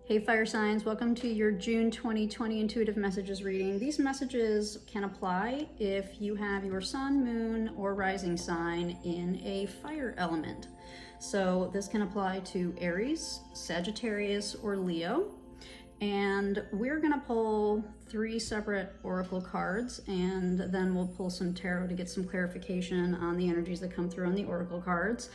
Hey fire signs, welcome to your June 2020 intuitive messages reading. These messages can apply if you have your sun, moon, or rising sign in a fire element. So this can apply to Aries, Sagittarius, or Leo. And we're gonna pull 3 separate oracle cards, and then we'll pull some tarot to get some clarification on the energies that come through on the oracle cards.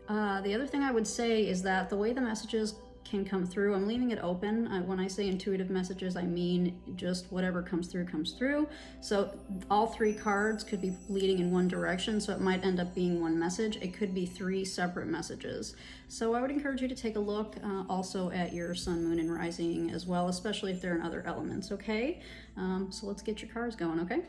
The other thing I would say is that the way the messages can come through, I'm leaving it open. When I say intuitive messages, I mean just whatever comes through comes through. So all 3 cards could be leading in one direction, so it might end up being one message. It could be 3 separate messages. So I would encourage you to take a look also at your sun, moon, and rising as well, especially if they're in other elements, okay? So let's get your cards going, okay?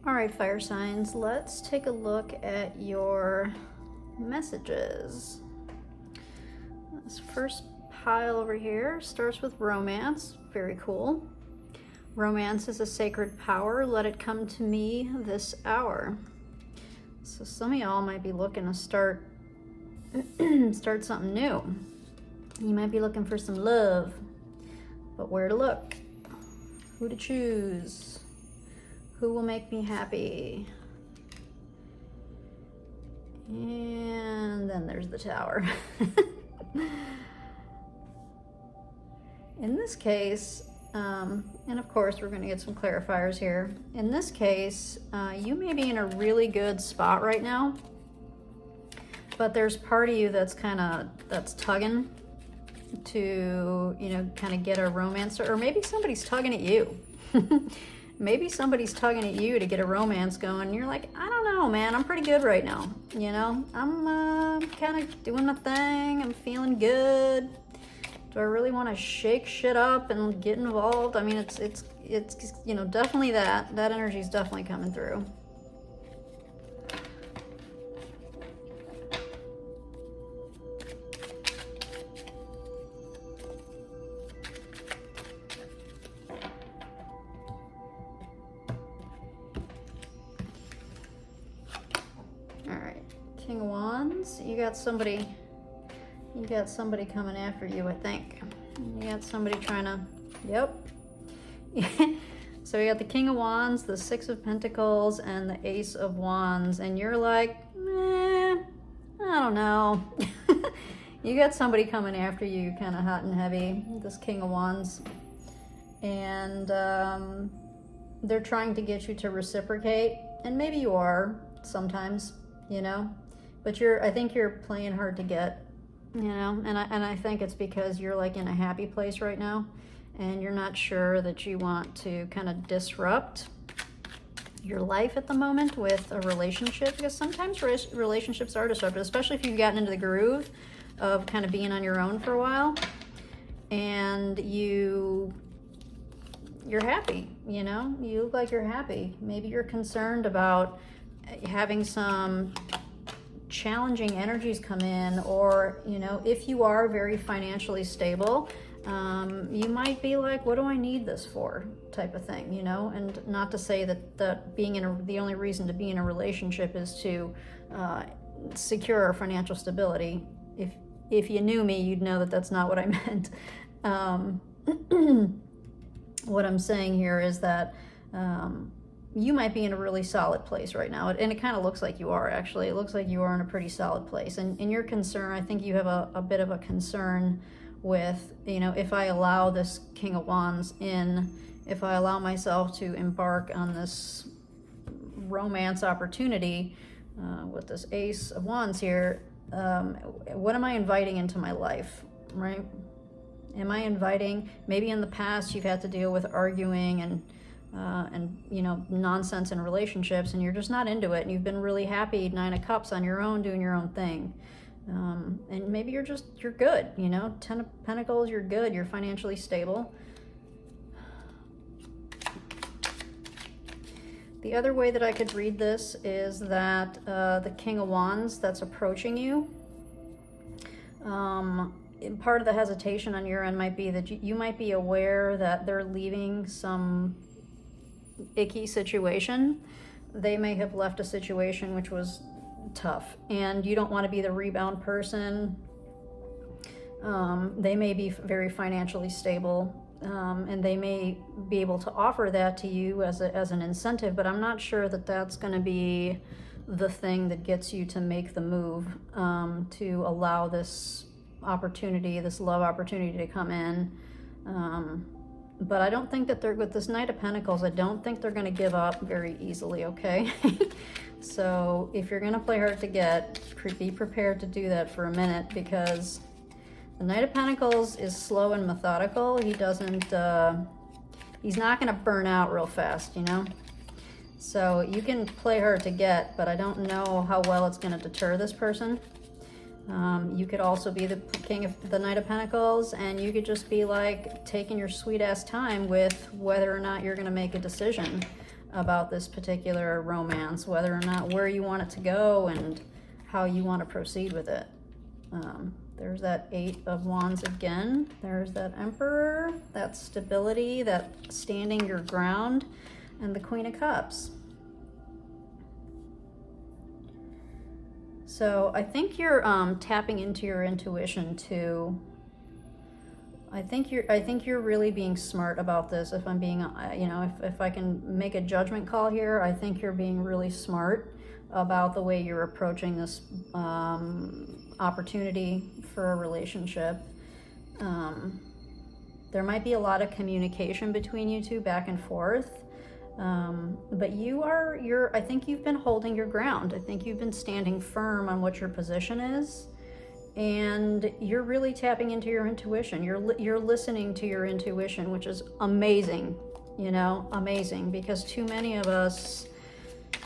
All right, fire signs, let's take a look at your messages. This first pile over here starts with romance. Very cool. Romance is a sacred power. Let it come to me this hour. So some of y'all might be looking to start something new. You might be looking for some love, but where to look? Who to choose? Who will make me happy? And then there's the Tower. In this case, and of course we're going to get some clarifiers here. In this case, you may be in a really good spot right now, but there's part of you that's that's tugging to, kind of get a romance, or maybe somebody's tugging at you. Maybe somebody's tugging at you to get a romance going. You're like, I don't know, man. I'm pretty good right now. I'm kind of doing my thing. I'm feeling good. Do I really want to shake shit up and get involved? I mean, it's definitely that energy is definitely coming through. King of Wands, you got somebody coming after you, I think. You got somebody trying to, yep. So you got the King of Wands, the Six of Pentacles, and the Ace of Wands, and you're like, I don't know. You got somebody coming after you kind of hot and heavy, this King of Wands, and they're trying to get you to reciprocate, and maybe you are sometimes, but I think you're playing hard to get, and I think it's because you're like in a happy place right now, and you're not sure that you want to kind of disrupt your life at the moment with a relationship, because sometimes relationships are disrupted, especially if you've gotten into the groove of kind of being on your own for a while, and you're happy, you look like you're happy. Maybe you're concerned about having some challenging energies come in, or if you are very financially stable, you might be like, what do I need this for, type of thing, and not to say that being the only reason to be in a relationship is to secure our financial stability. If you knew me, you'd know that that's not what I meant. What I'm saying here is that you might be in a really solid place right now, and it kind of looks like you are, actually. It looks like you are in a pretty solid place, and in your concern, I think you have a bit of a concern with, if I allow this King of Wands in, if I allow myself to embark on this romance opportunity with this Ace of Wands here, what am I inviting into my life, right? Am I inviting, maybe in the past you've had to deal with arguing and nonsense in relationships, and you're just not into it, and you've been really happy, 9 of Cups, on your own, doing your own thing, and maybe you're good, 10 of Pentacles, you're good, you're financially stable. The other way that I could read this is that the King of Wands that's approaching you, part of the hesitation on your end might be that you might be aware that they're leaving some icky situation. They may have left a situation which was tough, and you don't want to be the rebound person. They may be very financially stable, and they may be able to offer that to you as an incentive, but I'm not sure that that's going to be the thing that gets you to make the move, to allow this opportunity, this love opportunity to come in. But I don't think that they're, with this Knight of Pentacles, I don't think they're going to give up very easily, okay? So if you're going to play hard to get, be prepared to do that for a minute, because the Knight of Pentacles is slow and methodical. He doesn't, he's not going to burn out real fast, you know? So you can play hard to get, but I don't know how well it's going to deter this person. You could also be the Knight of Pentacles, and you could just be like taking your sweet ass time with whether or not you're going to make a decision about this particular romance, whether or not where you want it to go and how you want to proceed with it. There's that Eight of Wands again. There's that Emperor, that stability, that standing your ground, and the Queen of Cups. So I think you're tapping into your intuition too. I think you're really being smart about this. If I'm being, you know, if I can make a judgment call here, I think you're being really smart about the way you're approaching this opportunity for a relationship. There might be a lot of communication between you two back and forth. But I think you've been holding your ground. I think you've been standing firm on what your position is, and you're really tapping into your intuition. You're listening to your intuition, which is amazing, you know, amazing, because too many of us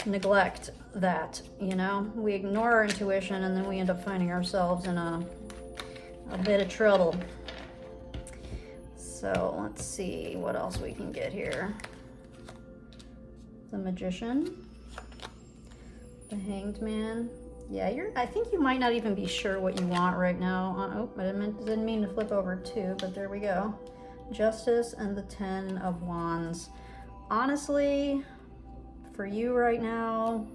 neglect that, you know. We ignore our intuition, and then we end up finding ourselves in a bit of trouble. So let's see what else we can get here. The Magician, the Hanged Man. Yeah, I think you might not even be sure what you want right now. Oh, I didn't mean to flip over two, but there we go. Justice and the Ten of Wands. Honestly, for you right now,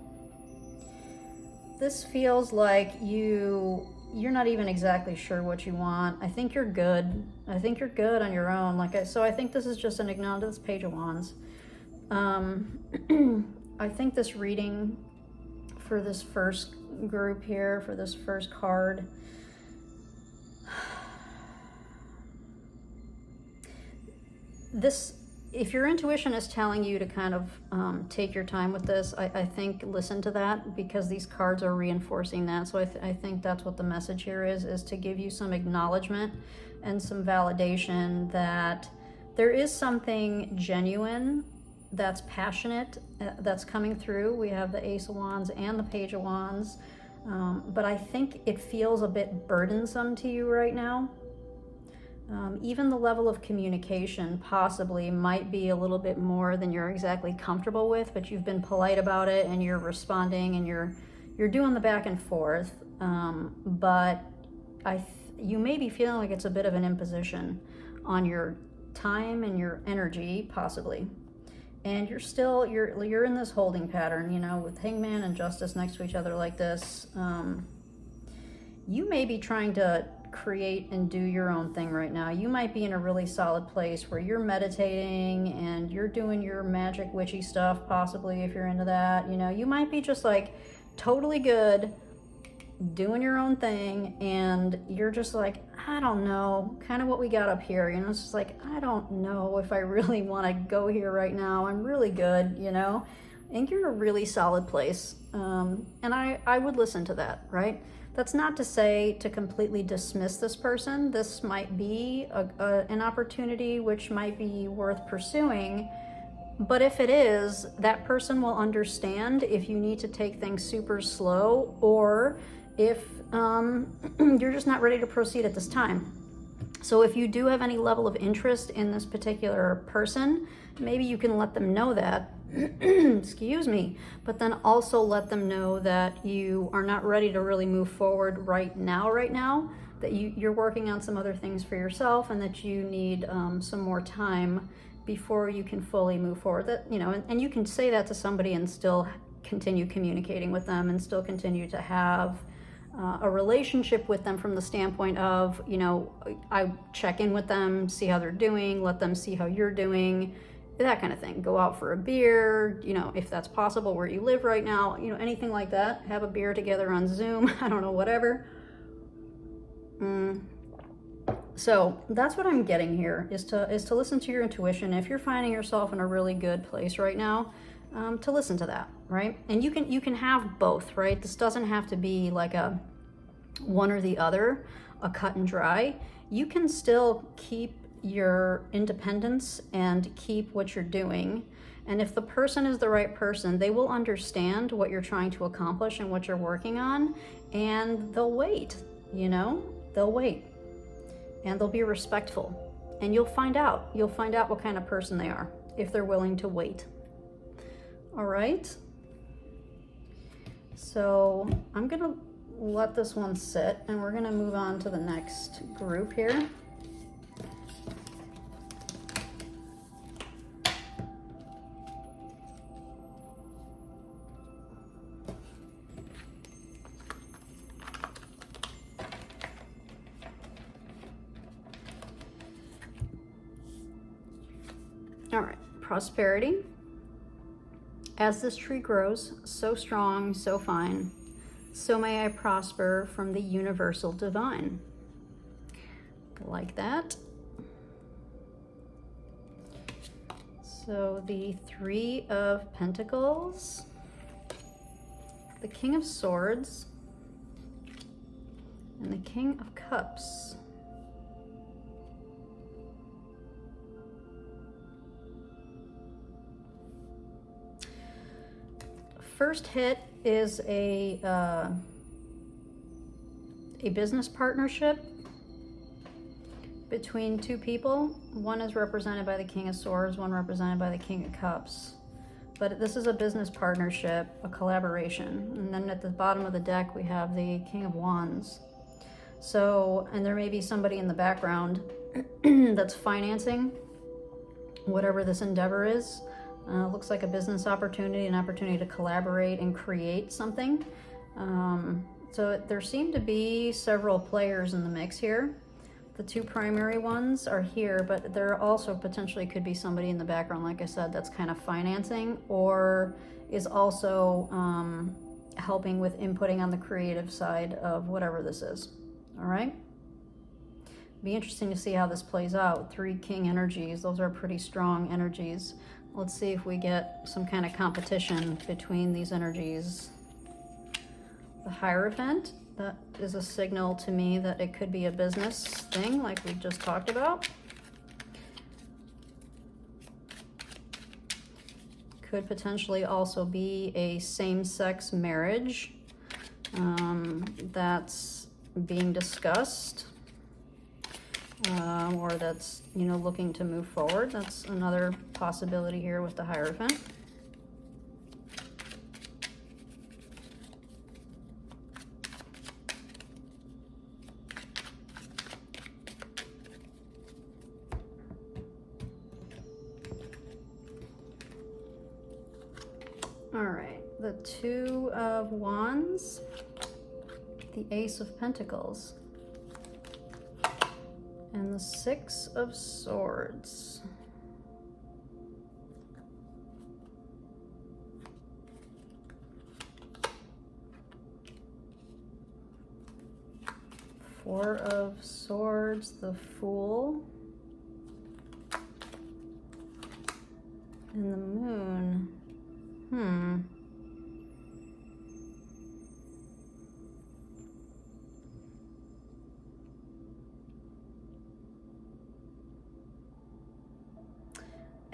this feels like you're not even exactly sure what you want. I think you're good. I think you're good on your own. So I think this is just an acknowledgement. This Page of Wands. I think this reading for this first group here, for this first card, if your intuition is telling you to kind of take your time with this, I think listen to that, because these cards are reinforcing that. So I think that's what the message here is to give you some acknowledgement and some validation that there is something genuine, that's passionate, that's coming through. We have the Ace of Wands and the Page of Wands, but I think it feels a bit burdensome to you right now. Even the level of communication possibly might be a little bit more than you're exactly comfortable with, but you've been polite about it, and you're responding, and you're doing the back and forth. But you may be feeling like it's a bit of an imposition on your time and your energy, possibly. And you're in this holding pattern, you know, with Hangman and Justice next to each other like this. You may be trying to create and do your own thing right now. You might be in a really solid place where you're meditating and you're doing your magic witchy stuff, possibly, if you're into that. You know, you might be just like totally good doing your own thing, and you're just like, I don't know, kind of what we got up here, you know. It's just like, I don't know if I really want to go here right now. I'm really good, you know. I think you're in a really solid place, and I would listen to that, right? That's not to say to completely dismiss this person. This might be an opportunity which might be worth pursuing, but if it is, that person will understand if you need to take things super slow, or if you're just not ready to proceed at this time. So if you do have any level of interest in this particular person, maybe you can let them know that, excuse me, but then also let them know that you are not ready to really move forward right now, that you're working on some other things for yourself, and that you need some more time before you can fully move forward. That, you know, and you can say that to somebody and still continue communicating with them and still continue to have a relationship with them from the standpoint of, you know, I check in with them, see how they're doing, let them see how you're doing, that kind of thing. Go out for a beer, you know, if that's possible where you live right now, you know, anything like that. Have a beer together on Zoom, I don't know, whatever. So that's what I'm getting here, is to listen to your intuition. If you're finding yourself in a really good place right now, to listen to that, right? And you can have both, right? This doesn't have to be like a one or the other, a cut and dry. You can still keep your independence and keep what you're doing. And if the person is the right person, they will understand what you're trying to accomplish and what you're working on, and they'll wait, you know? They'll wait. And they'll be respectful. And you'll find out what kind of person they are, if they're willing to wait. All right. So I'm gonna let this one sit, and we're gonna move on to the next group here. All right, prosperity. As this tree grows, so strong, so fine, so may I prosper from the universal divine. Like that. So the Three of Pentacles, the King of Swords, and the King of Cups. First hit is a business partnership between two people. One is represented by the King of Swords, one represented by the King of Cups. But this is a business partnership, a collaboration. And then at the bottom of the deck, we have the King of Wands. So, and there may be somebody in the background that's financing whatever this endeavor is. Looks like a business opportunity, an opportunity to collaborate and create something. So there seem to be several players in the mix here. The two primary ones are here, but there also potentially could be somebody in the background, like I said, that's kind of financing or is also helping with inputting on the creative side of whatever this is. All right? Be interesting to see how this plays out. Three king energies, those are pretty strong energies. Let's see if we get some kind of competition between these energies. The Hierophant, that is a signal to me that it could be a business thing like we just talked about. Could potentially also be a same-sex marriage that's being discussed. Or that's, you know, looking to move forward. That's another possibility here with the Hierophant. All right, the Two of Wands, the Ace of Pentacles, and the Six of Swords. Four of Swords, the Fool, and the Moon.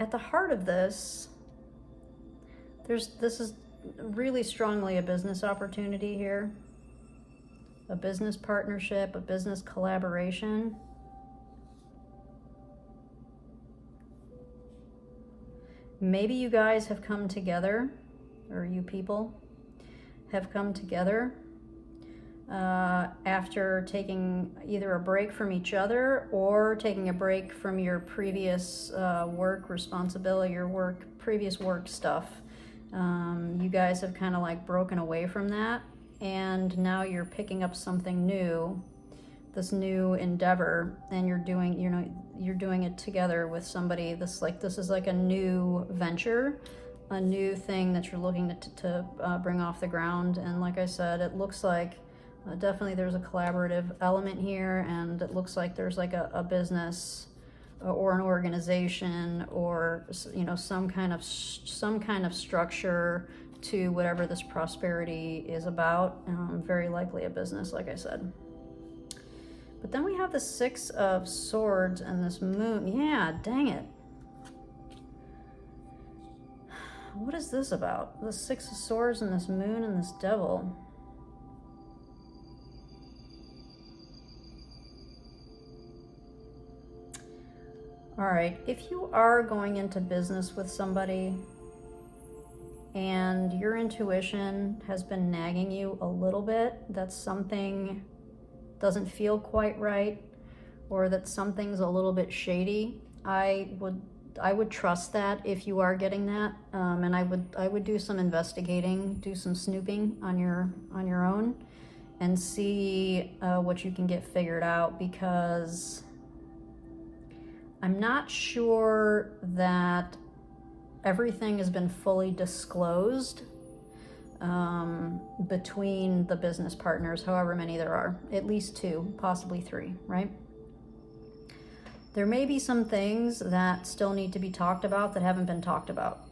At the heart of this, this is really strongly a business opportunity here. A business partnership, a business collaboration. Maybe you guys have come together, or you people have come together after taking either a break from each other or taking a break from your previous work responsibility, your previous work stuff. You guys have kind of like broken away from that, and now you're picking up something new, this new endeavor, and you're doing it together with somebody. This is like a new venture, a new thing that you're looking to bring off the ground. And like I said, it looks like definitely there's a collaborative element here, and it looks like there's like a business or an organization, or some kind of structure to whatever this prosperity is about. Very likely a business, like I said. But then we have the Six of Swords and this moon. Yeah, dang it. What is this about? The Six of Swords and this moon and this devil. All right, if you are going into business with somebody and your intuition has been nagging you a little bit that something doesn't feel quite right, or that something's a little bit shady, I would trust that if you are getting that, and I would do some investigating, do some snooping on your own, and see what you can get figured out, because I'm not sure that everything has been fully disclosed between the business partners, however many there are, at least 2, possibly 3, right? There may be some things that still need to be talked about that haven't been talked about.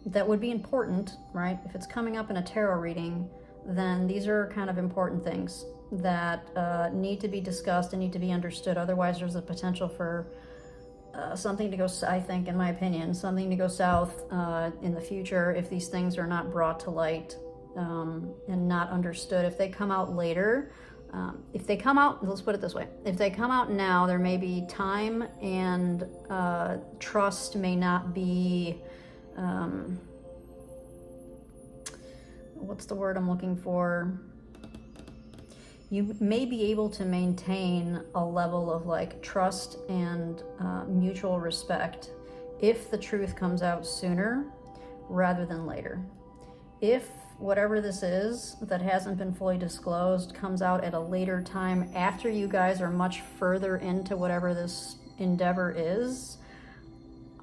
That would be important, right? If it's coming up in a tarot reading, then these are kind of important things that need to be discussed and need to be understood. Otherwise, there's a potential for something to go, I think, in my opinion, something to go south in the future if these things are not brought to light and not understood. If they come out later, if they come out, let's put it this way, if they come out now, there may be time and trust may not be, what's the word I'm looking for? You may be able to maintain a level of like trust and mutual respect if the truth comes out sooner rather than later. If whatever this is that hasn't been fully disclosed comes out at a later time after you guys are much further into whatever this endeavor is,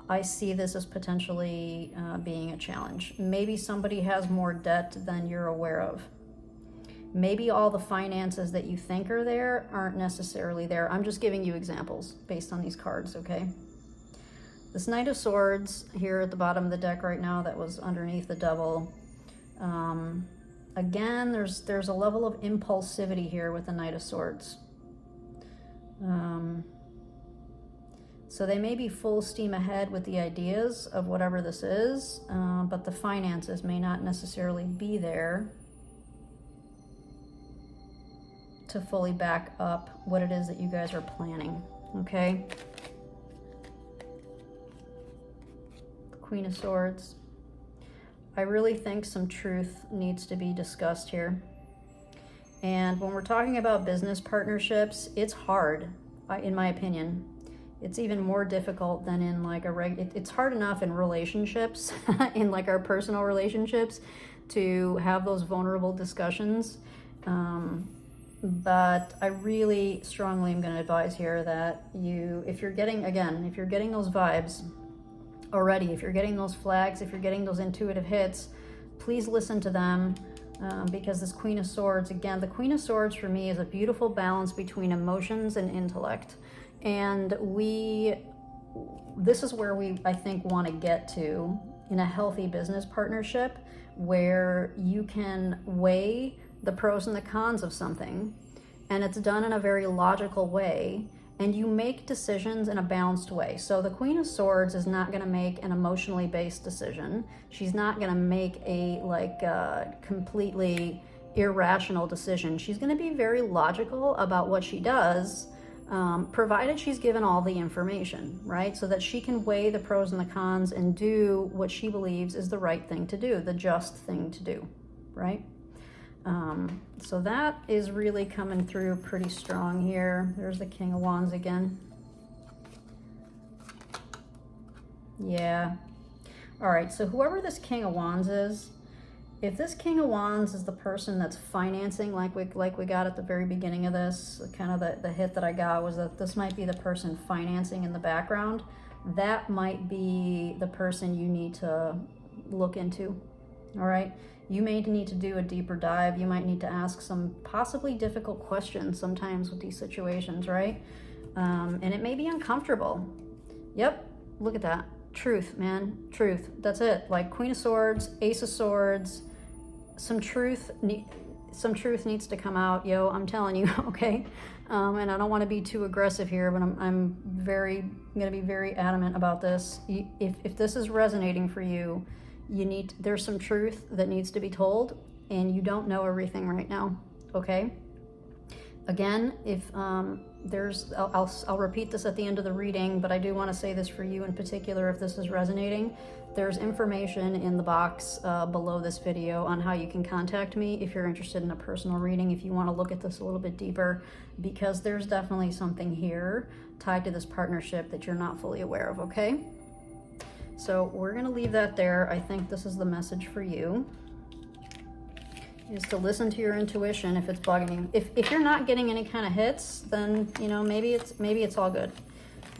I see this as potentially being a challenge. Maybe somebody has more debt than you're aware of. Maybe all the finances that you think are there aren't necessarily there. I'm just giving you examples based on these cards, okay? This Knight of Swords here at the bottom of the deck right now that was underneath the Devil. Again, there's a level of impulsivity here with the Knight of Swords. So they may be full steam ahead with the ideas of whatever this is, but the finances may not necessarily be there to fully back up what it is that you guys are planning, okay? The Queen of Swords. I really think some truth needs to be discussed here. And when we're talking about business partnerships, it's hard, in my opinion. It's even more difficult than in like it's hard enough in relationships, in like our personal relationships, to have those vulnerable discussions. But I really strongly am going to advise here that if you're getting those vibes already, if you're getting those flags, if you're getting those intuitive hits, please listen to them, because this Queen of Swords, again, the Queen of Swords for me is a beautiful balance between emotions and intellect. And this is where we, I think, want to get to in a healthy business partnership, where you can weigh the pros and the cons of something, and it's done in a very logical way, and you make decisions in a balanced way. So the Queen of Swords is not going to make an emotionally based decision. She's not going to make a completely irrational decision. She's going to be very logical about what she does, provided she's given all the information, right? So that she can weigh the pros and the cons and do what she believes is the right thing to do, the just thing to do, right? So that is really coming through pretty strong here. There's the King of Wands again. Yeah. All right, so whoever this King of Wands is, if this King of Wands is the person that's financing, like we got at the very beginning of this, kind of the hit that I got was that this might be the person financing in the background. That might be the person you need to look into, all right? You may need to do a deeper dive. You might need to ask some possibly difficult questions sometimes with these situations, right? And it may be uncomfortable. Yep, look at that. Truth, man, truth. That's it. Like Queen of Swords, Ace of Swords, some truth needs to come out, yo, I'm telling you, okay? And I don't want to be too aggressive here, but I'm going to be very adamant about this. If this is resonating for you, there's some truth that needs to be told, and you don't know everything right now, okay? Again, if I'll repeat this at the end of the reading, but I do want to say this for you in particular if this is resonating. There's information in the box below this video on how you can contact me if you're interested in a personal reading, if you want to look at this a little bit deeper, because there's definitely something here tied to this partnership that you're not fully aware of, okay? So we're going to leave that there. I think this is the message for you, is to listen to your intuition if it's bugging you. If you're not getting any kind of hits, then, you know, maybe it's all good.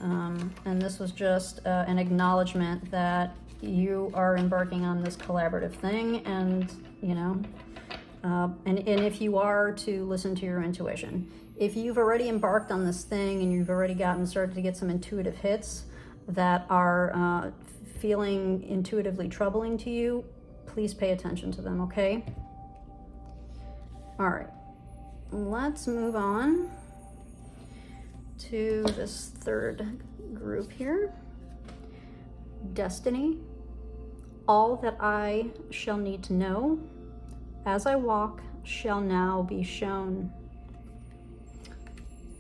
And this was just an acknowledgement that you are embarking on this collaborative thing, and, you know, and if you are, to listen to your intuition. If you've already embarked on this thing and you've already started to get some intuitive hits that are feeling intuitively troubling to you, please pay attention to them, okay? All right, let's move on to this third group here. Destiny. All that I shall need to know as I walk shall now be shown.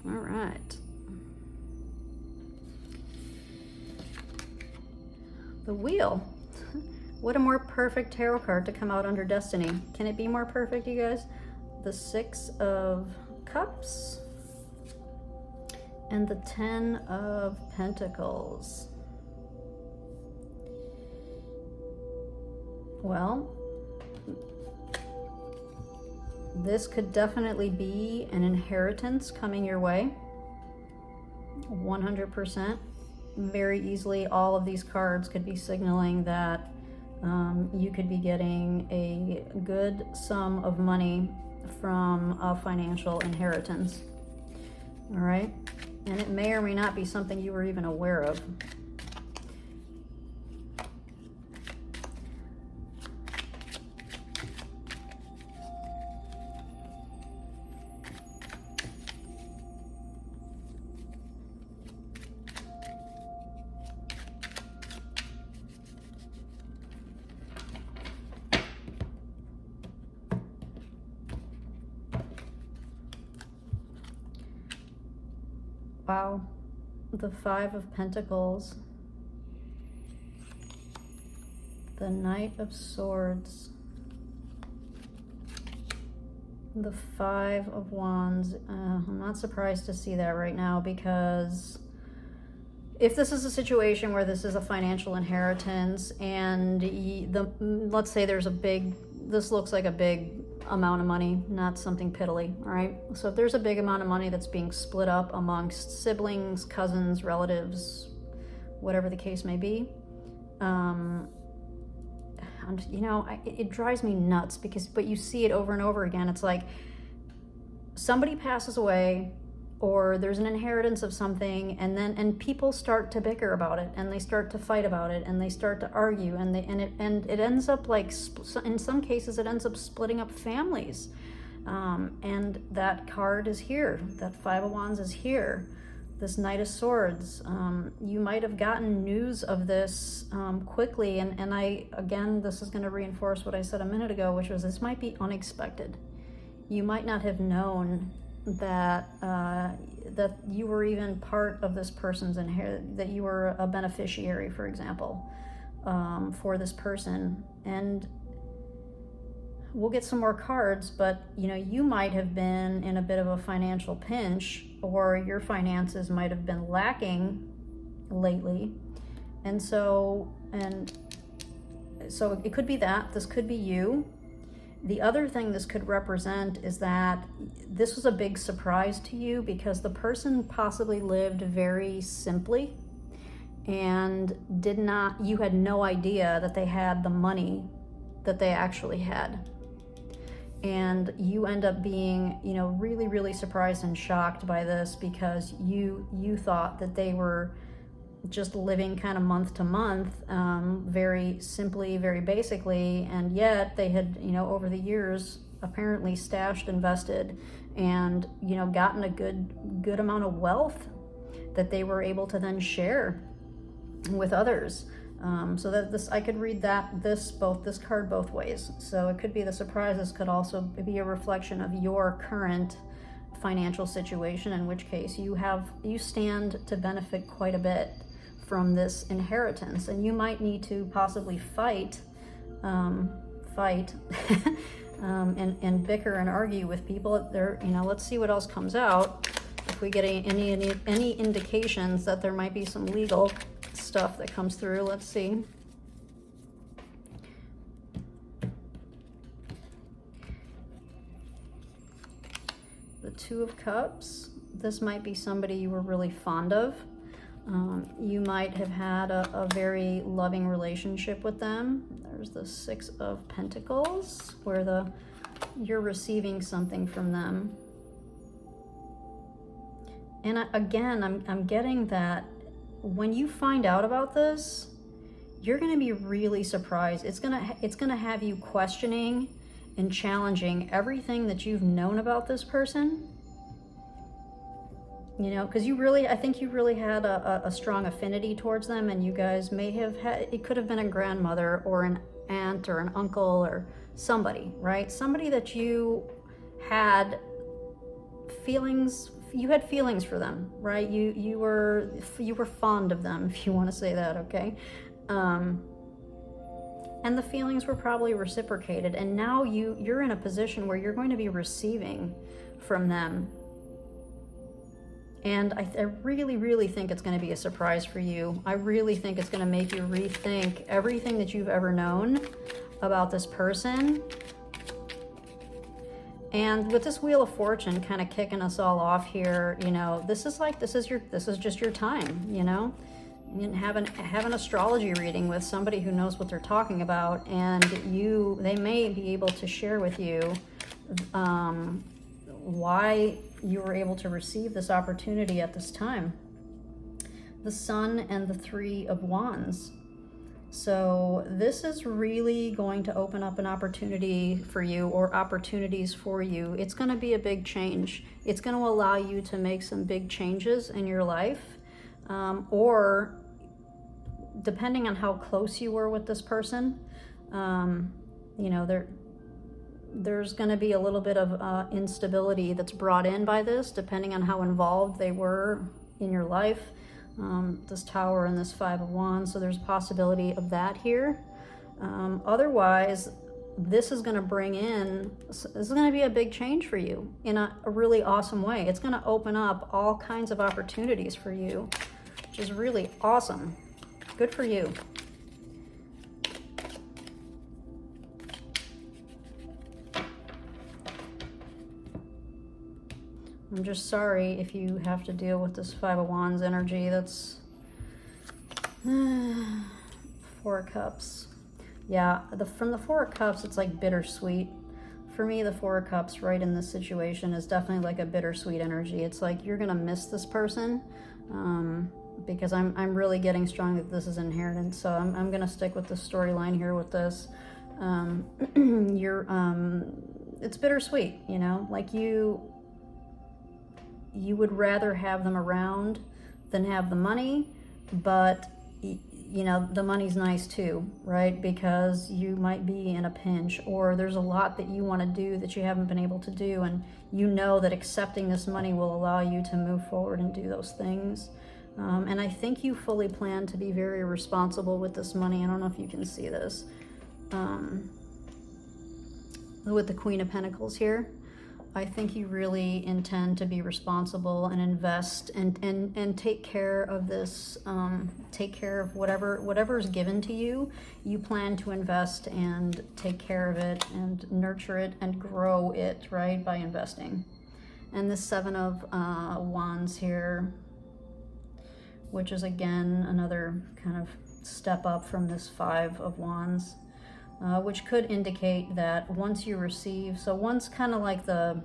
All right. The Wheel. What a more perfect tarot card to come out under Destiny. Can it be more perfect, you guys? The Six of Cups and the Ten of Pentacles. Well, this could definitely be an inheritance coming your way. 100%. Very easily, all of these cards could be signaling that you could be getting a good sum of money from a financial inheritance. All right? And it may or may not be something you were even aware of. Wow, the Five of Pentacles, the Knight of Swords, the Five of Wands. I'm not surprised to see that right now, because if this is a situation where this is a financial inheritance and let's say there's this looks like a big amount of money, not something piddly, all right? So if there's a big amount of money that's being split up amongst siblings, cousins, relatives, whatever the case may be, it drives me nuts, but you see it over and over again. It's like somebody passes away, or there's an inheritance of something, and people start to bicker about it, and they start to fight about it, and they start to argue, and it ends up like, in some cases it ends up splitting up families. And that card is here. That Five of Wands is here. This Knight of Swords. You might have gotten news of this quickly, and again, this is going to reinforce what I said a minute ago, which was this might be unexpected. You might not have known that that you were even part of this person's that you were a beneficiary, for example, for this person. And we'll get some more cards, but you know, you might have been in a bit of a financial pinch, or your finances might have been lacking lately. And so it could be that, this could be you. The other thing this could represent is that this was a big surprise to you, because the person possibly lived very simply and you had no idea that they had the money that they actually had. And you end up being, you know, really, really surprised and shocked by this, because you thought that they were just living kind of month to month, very simply, very basically, and yet they had, you know, over the years apparently stashed, invested, and, you know, gotten a good amount of wealth that they were able to then share with others. So that this, I could read this card both ways. So it could be the surprise. This could also be a reflection of your current financial situation, in which case you stand to benefit quite a bit from this inheritance, and you might need to possibly fight and bicker and argue with people there. You know, let's see what else comes out. If we get any indications that there might be some legal stuff that comes through, let's see. The Two of Cups. This might be somebody you were really fond of. You might have had a very loving relationship with them. There's the Six of Pentacles, where you're receiving something from them. And again, I'm getting that when you find out about this, you're going to be really surprised. It's going to have you questioning and challenging everything that you've known about this person. You know, because I think you really had a strong affinity towards them, and you guys may have had, it could have been a grandmother or an aunt or an uncle or somebody, right? Somebody that you had feelings for them, right? You were fond of them, if you want to say that, okay? And the feelings were probably reciprocated, and now you're in a position where you're going to be receiving from them. And I really, really think it's going to be a surprise for you. I really think it's going to make you rethink everything that you've ever known about this person. And with this Wheel of Fortune kind of kicking us all off here, you know, this is just your time, you know. And have an astrology reading with somebody who knows what they're talking about, and they may be able to share with you why you were able to receive this opportunity at this time. The Sun and the Three of Wands. So this is really going to open up an opportunity for you, or opportunities for you. It's going to be a big change. It's going to allow you to make some big changes in your life, or depending on how close you were with this person, you know, there's going to be a little bit of instability that's brought in by this, depending on how involved they were in your life. This Tower and this Five of Wands, so there's a possibility of that here. Otherwise, this is going to be a big change for you in a really awesome way. It's going to open up all kinds of opportunities for you, which is really awesome. Good for you. I'm just sorry if you have to deal with this Five of Wands energy. That's Four of Cups. Yeah, from the Four of Cups, it's like bittersweet. For me, the Four of Cups right in this situation is definitely like a bittersweet energy. It's like you're gonna miss this person, because I'm really getting strong that this is inheritance. So I'm gonna stick with the storyline here with this. It's bittersweet, you know, like you would rather have them around than have the money, but you know, the money's nice too, right? Because you might be in a pinch, or there's a lot that you want to do that you haven't been able to do, and you know that accepting this money will allow you to move forward and do those things. And I think you fully plan to be very responsible with this money. I don't know if you can see this. with the Queen of Pentacles here. I think you really intend to be responsible and invest and take care of this, take care of whatever is given to you. You plan to invest and take care of it and nurture it and grow it, right, by investing. And the Seven of Wands here, which is again another kind of step up from this Five of Wands. Which could indicate that once you receive, so once kind of like the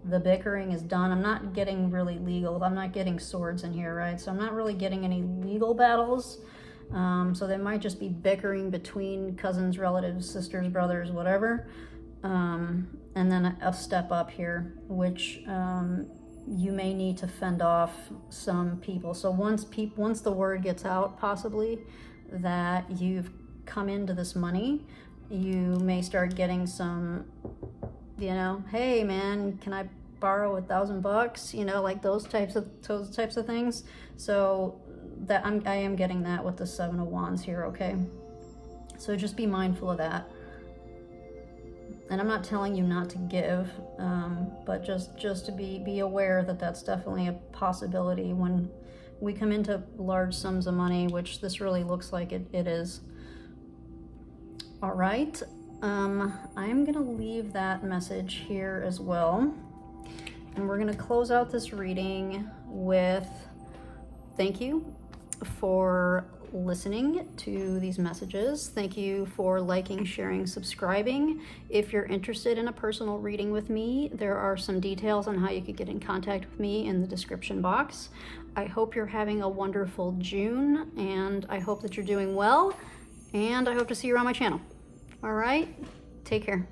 bickering is done, I'm not getting really legal, I'm not getting swords in here, right? So I'm not really getting any legal battles. So there might just be bickering between cousins, relatives, sisters, brothers, whatever. And then a step up here, which you may need to fend off some people. So once the word gets out, possibly, that you've come into this money, you may start getting some, you know, hey man, can I borrow $1,000? You know, like those types of things. So that I am getting that with the Seven of Wands here, okay? So just be mindful of that. And I'm not telling you not to give, but just to be aware that that's definitely a possibility when we come into large sums of money, which this really looks like it is. All right, I'm gonna leave that message here as well. And we're gonna close out this reading with thank you for listening to these messages. Thank you for liking, sharing, subscribing. If you're interested in a personal reading with me, there are some details on how you could get in contact with me in the description box. I hope you're having a wonderful June, and I hope that you're doing well, and I hope to see you around my channel. All right, take care.